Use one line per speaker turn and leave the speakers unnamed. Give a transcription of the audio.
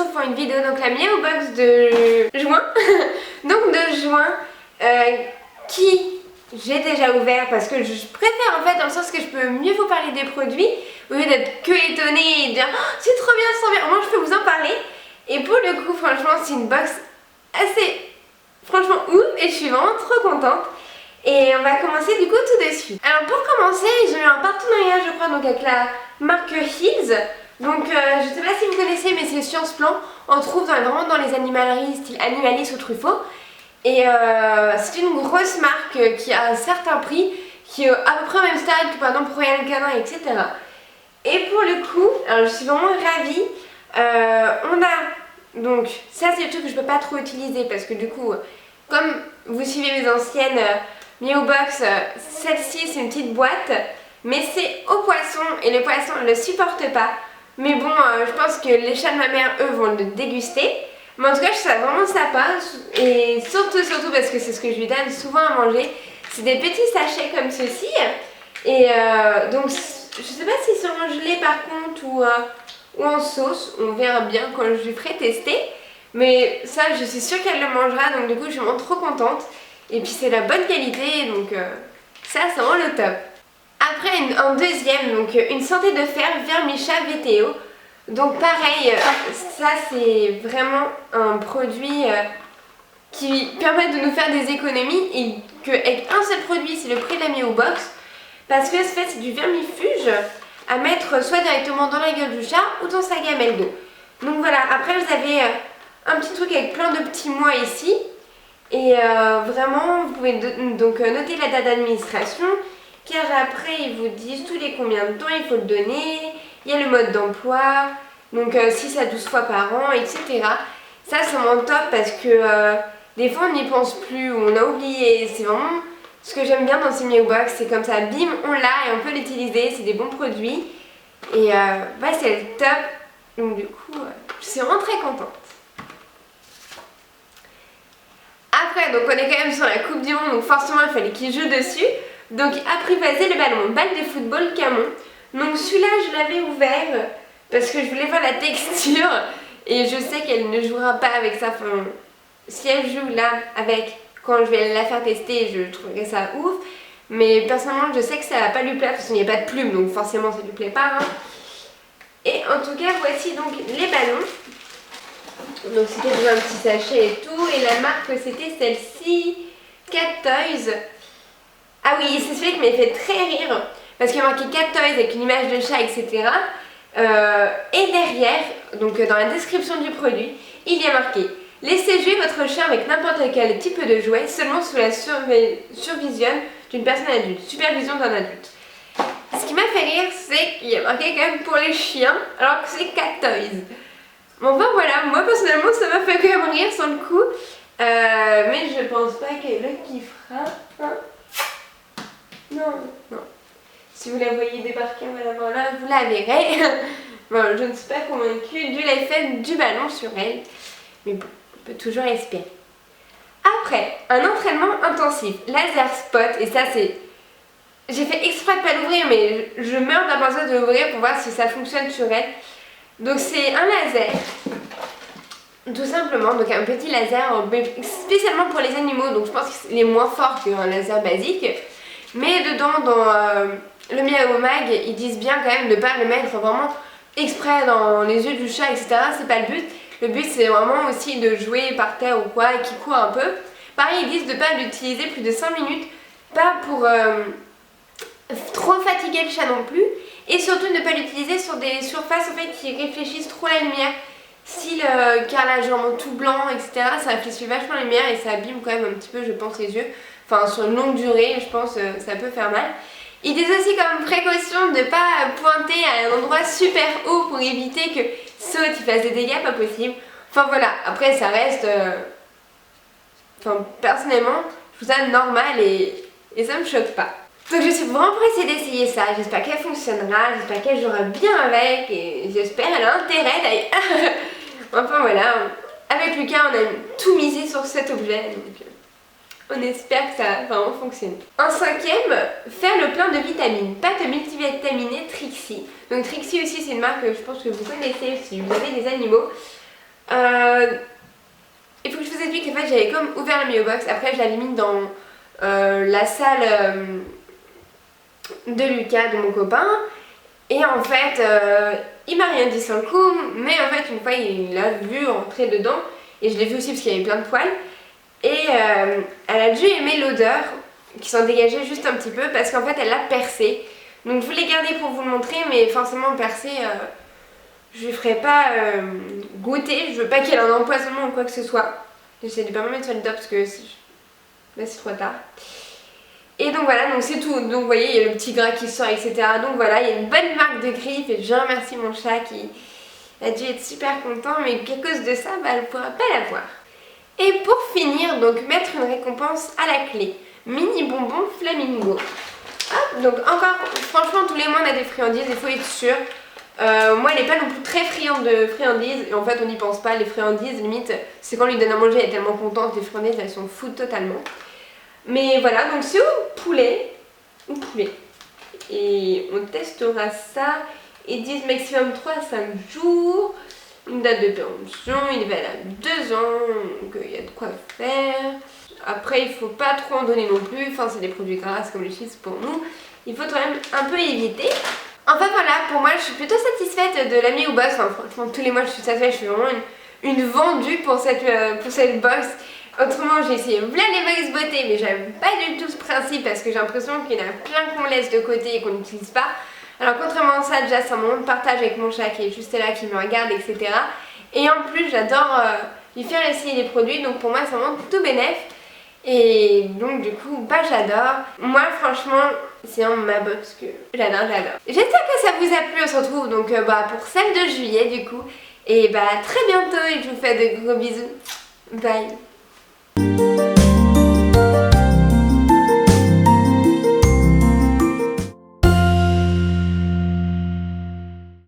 retrouve pour une vidéo, donc la Miao Box de juin, donc de juin, qui j'ai déjà ouvert parce que je préfère en fait dans le sens que je peux mieux vous parler des produits au lieu d'être que étonnée et dire oh, c'est trop bien, c'est trop bien, au moins je peux vous en parler. Et pour le coup franchement c'est une box assez franchement ouf et je suis vraiment trop contente. Et on va commencer du coup tout de suite. Alors pour commencer, j'ai eu un partenariat je crois donc avec la marque Hills. Donc je sais pas si vous connaissez mais c'est Science Plan. On trouve vraiment dans les animaleries style Animalis ou Truffaut. Et c'est une grosse marque qui a un certain prix, qui est à peu près au même stade que par exemple Royal Canin, etc. Et pour le coup, alors je suis vraiment ravie. On a donc, ça c'est le truc que je peux pas trop utiliser parce que du coup, comme vous suivez mes anciennes Miao Box, celle-ci c'est une petite boîte, mais c'est au poisson et les poissons ne le supportent pas. Mais bon, je pense que les chats de ma mère, eux, vont le déguster. Mais en tout cas, je trouve ça vraiment sympa. Et surtout parce que c'est ce que je lui donne souvent à manger. C'est des petits sachets comme ceci. Et donc, je sais pas s'ils seront gelés par contre ou en sauce. On verra bien quand je lui ferai tester. Mais ça, je suis sûre qu'elle le mangera. Donc du coup, je suis vraiment trop contente. Et puis c'est la bonne qualité. Donc ça, c'est vraiment le top. Après, en deuxième, donc une santé de fer Vermichat VTO. Donc pareil, ça c'est vraiment un produit qui permet de nous faire des économies et qu'avec un seul produit, c'est le prix de la Miao Box. Parce que en fait, c'est du vermifuge à mettre soit directement dans la gueule du chat ou dans sa gamelle d'eau. Donc voilà, après vous avez un petit truc avec plein de petits mots ici. Et vraiment, vous pouvez donc noter la date d'administration. Car après ils vous disent tous les combien de temps il faut le donner, il y a le mode d'emploi, donc 6 à 12 fois par an, etc. Ça c'est vraiment top parce que des fois on n'y pense plus ou on a oublié, c'est vraiment ce que j'aime bien dans ces Miao Box, c'est comme ça, bim, on l'a et on peut l'utiliser, c'est des bons produits. Et ouais, c'est le top, donc du coup je suis vraiment très contente. Après, donc on est quand même sur la Coupe du Monde, donc forcément il fallait qu'il joue dessus. Donc apprivoiser le ballon, balle de football Camon. Donc celui-là je l'avais ouvert parce que je voulais voir la texture et je sais qu'elle ne jouera pas avec ça. Enfin, si elle joue là avec, quand je vais la faire tester, je trouverai ça ouf. Mais personnellement je sais que ça va pas lui plaire parce qu'il n'y a pas de plume donc forcément ça lui plaît pas. Hein. Et en tout cas voici donc les ballons. Donc c'était dans un petit sachet et tout. Et la marque c'était celle-ci, Cat Toys. Ah oui, c'est celui qui m'a fait très rire parce qu'il y a marqué Cat Toys avec une image de chat, etc. Et derrière, donc dans la description du produit, il y a marqué laissez jouer votre chien avec n'importe quel type de jouet seulement sous la survision d'une personne adulte, supervision d'un adulte. Ce qui m'a fait rire, c'est qu'il y a marqué quand même pour les chiens alors que c'est Cat Toys. Bon ben voilà, moi personnellement ça m'a fait quand même rire sur le coup, mais je pense pas qu'elle le kiffera. Hein. Non. Si vous la voyez débarquer, voilà, vous la verrez. Bon, je ne suis pas convaincue du l'effet du ballon sur elle. Mais bon, on peut toujours espérer. Après, un entraînement intensif, laser spot, et ça c'est... J'ai fait exprès de pas l'ouvrir, mais je meurs d'impatience de l'ouvrir pour voir si ça fonctionne sur elle. Donc c'est un laser, tout simplement, donc un petit laser spécialement pour les animaux, donc je pense qu'il est moins fort qu'un laser basique. Mais dedans, dans le Miao Mag, ils disent bien quand même de ne pas le mettre vraiment exprès dans les yeux du chat, etc. C'est pas le but. Le but c'est vraiment aussi de jouer par terre ou quoi et qui court un peu. Pareil, ils disent de ne pas l'utiliser plus de 5 minutes, pas pour trop fatiguer le chat non plus. Et surtout ne pas l'utiliser sur des surfaces en fait, qui réfléchissent trop la lumière. Si le carrelage vraiment tout blanc, etc. ça réfléchit vachement la lumière et ça abîme quand même un petit peu, je pense, les yeux. Enfin, sur une longue durée, je pense ça peut faire mal. Ils disent aussi comme précaution de ne pas pointer à un endroit super haut pour éviter que saute, il fasse des dégâts, pas possible. Enfin voilà, après ça reste... Enfin, personnellement, je trouve ça normal et ça me choque pas. Donc je suis vraiment pressée d'essayer ça, j'espère qu'elle fonctionnera, j'espère qu'elle jouera bien avec et j'espère qu'elle a intérêt d'ailleurs. Enfin voilà, avec Lucas on a tout misé sur cet objet, donc on espère que ça va vraiment fonctionner. En cinquième, faire le plein de vitamines, pâte multivitaminée Trixie. Donc Trixie aussi c'est une marque que je pense que vous connaissez si vous avez des animaux. Il faut que je vous explique qu'en fait j'avais comme ouvert la Mio Box, après je l'avais mis dans la salle de Lucas, de mon copain, et en fait il m'a rien dit sur le coup, mais en fait une fois il l'a vu entrer dedans, et je l'ai vu aussi parce qu'il y avait plein de poils, et elle a dû aimer l'odeur qui s'en dégageait juste un petit peu parce qu'en fait elle l'a percé. Donc je voulais garder pour vous le montrer, mais forcément percé, je lui ferai pas goûter, je veux pas qu'il y ait un empoisonnement ou quoi que ce soit. J'essaie de pas me mettre sur le top parce que là c'est trop tard. Et donc voilà, donc c'est tout. Donc vous voyez, il y a le petit gras qui sort, etc. Donc voilà, il y a une bonne marque de griffes et je remercie mon chat qui a dû être super content, mais qu'à cause de ça, bah, elle ne pourra pas l'avoir. Et pour finir, donc mettre une récompense à la clé. Mini bonbons flamingo. Hop, donc encore, franchement tous les mois on a des friandises, il faut être sûr. Moi elle n'est pas non plus très friande de friandises et en fait on n'y pense pas, les friandises limite c'est quand on lui donne à manger, elle est tellement contente, les friandises elles s'en foutent totalement. Mais voilà, donc c'est au poulet, et on testera ça, ils disent maximum 3 à 5 jours, une date de péremption, il va à 2 ans, donc il y a de quoi faire. Après il faut pas trop en donner non plus, enfin c'est des produits gras comme les chips pour nous, il faut quand même un peu éviter. Enfin voilà, pour moi je suis plutôt satisfaite de la Mio Box, enfin, franchement tous les mois je suis satisfaite, je suis vraiment une vendue pour cette box. Autrement j'ai essayé plein les box beauté mais j'aime pas du tout ce principe parce que j'ai l'impression qu'il y en a plein qu'on laisse de côté et qu'on n'utilise pas. Alors contrairement à ça, déjà c'est un moment de partage avec mon chat qui est juste là, qui me regarde, etc. Et en plus j'adore lui faire essayer les produits, donc pour moi c'est vraiment tout bénef. Et donc du coup bah j'adore. Moi franchement c'est ma box que j'adore. J'espère que ça vous a plu, on se retrouve donc pour celle de juillet du coup. Et bah très bientôt et je vous fais de gros bisous. Bye.